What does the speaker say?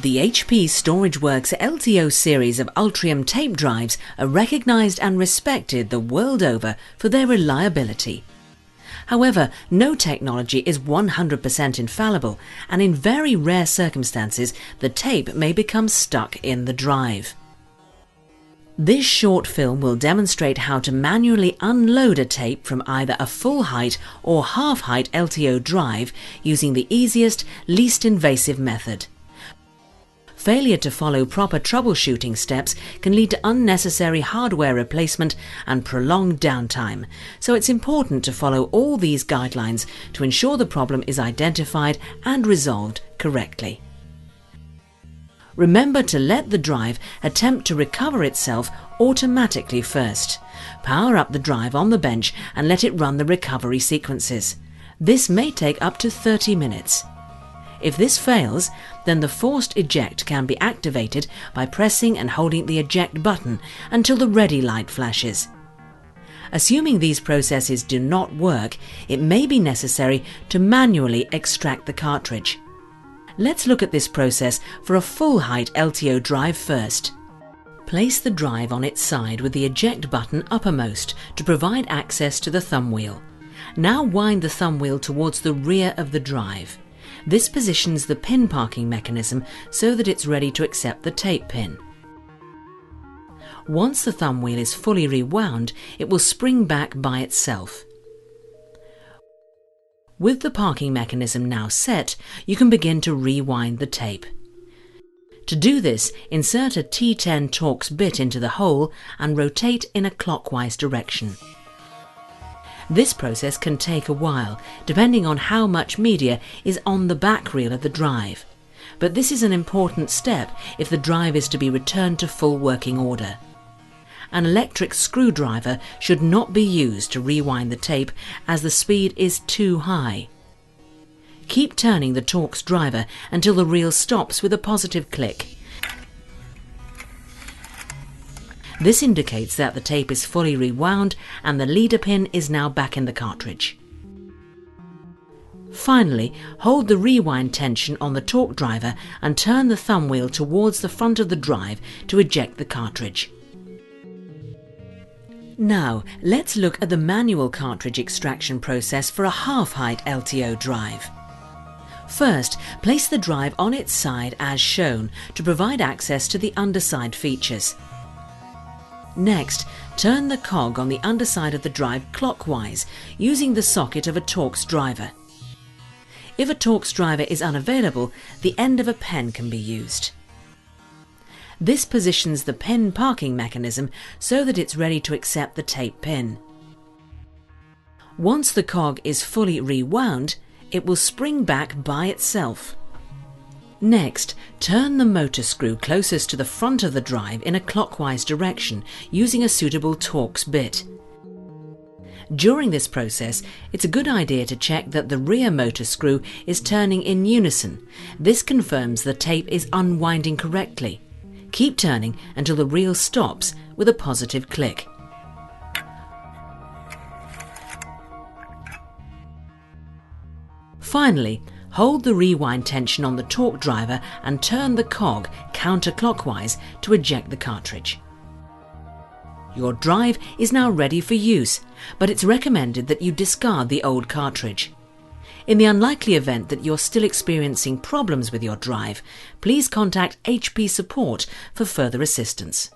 The HP StorageWorks LTO series of Ultrium tape drives are recognised and respected the world over for their reliability. However, no technology is 100% infallible, and in very rare circumstances the tape may become stuck in the drive. This short film will demonstrate how to manually unload a tape from either a full-height or half-height LTO drive using the easiest, least invasive method. Failure to follow proper troubleshooting steps can lead to unnecessary hardware replacement and prolonged downtime, so it's important to follow all these guidelines to ensure the problem is identified and resolved correctly. Remember to let the drive attempt to recover itself automatically first. Power up the drive on the bench and let it run the recovery sequences. This may take up to 30 minutes. If this fails, then the forced eject can be activated by pressing and holding the eject button until the ready light flashes. Assuming these processes do not work, it may be necessary to manually extract the cartridge. Let's look at this process for a full-height LTO drive first. Place the drive on its side with the eject button uppermost to provide access to the thumb wheel. Now wind the thumb wheel towards the rear of the drive. This positions the pin parking mechanism so that it's ready to accept the tape pin. Once the thumb wheel is fully rewound, it will spring back by itself. With the parking mechanism now set, you can begin to rewind the tape. To do this, insert a T10 Torx bit into the hole and rotate in a clockwise direction. This process can take a while, depending on how much media is on the back reel of the drive. But this is an important step if the drive is to be returned to full working order. An electric screwdriver should not be used to rewind the tape as the speed is too high. Keep turning the Torx driver until the reel stops with a positive click. This indicates that the tape is fully rewound and the leader pin is now back in the cartridge. Finally, hold the rewind tension on the torque driver and turn the thumb wheel towards the front of the drive to eject the cartridge. Now, let's look at the manual cartridge extraction process for a half-height LTO drive. First, place the drive on its side as shown to provide access to the underside features. Next, turn the cog on the underside of the drive clockwise using the socket of a Torx driver. If a Torx driver is unavailable, the end of a pen can be used. This positions the pin parking mechanism so that it's ready to accept the tape pin. Once the cog is fully rewound, it will spring back by itself. Next, turn the motor screw closest to the front of the drive in a clockwise direction using a suitable Torx bit. During this process, it's a good idea to check that the rear motor screw is turning in unison. This confirms the tape is unwinding correctly. Keep turning until the reel stops with a positive click. Finally, hold the rewind tension on the torque driver and turn the cog counterclockwise to eject the cartridge. Your drive is now ready for use, but it's recommended that you discard the old cartridge. In the unlikely event that you're still experiencing problems with your drive, please contact HP support for further assistance.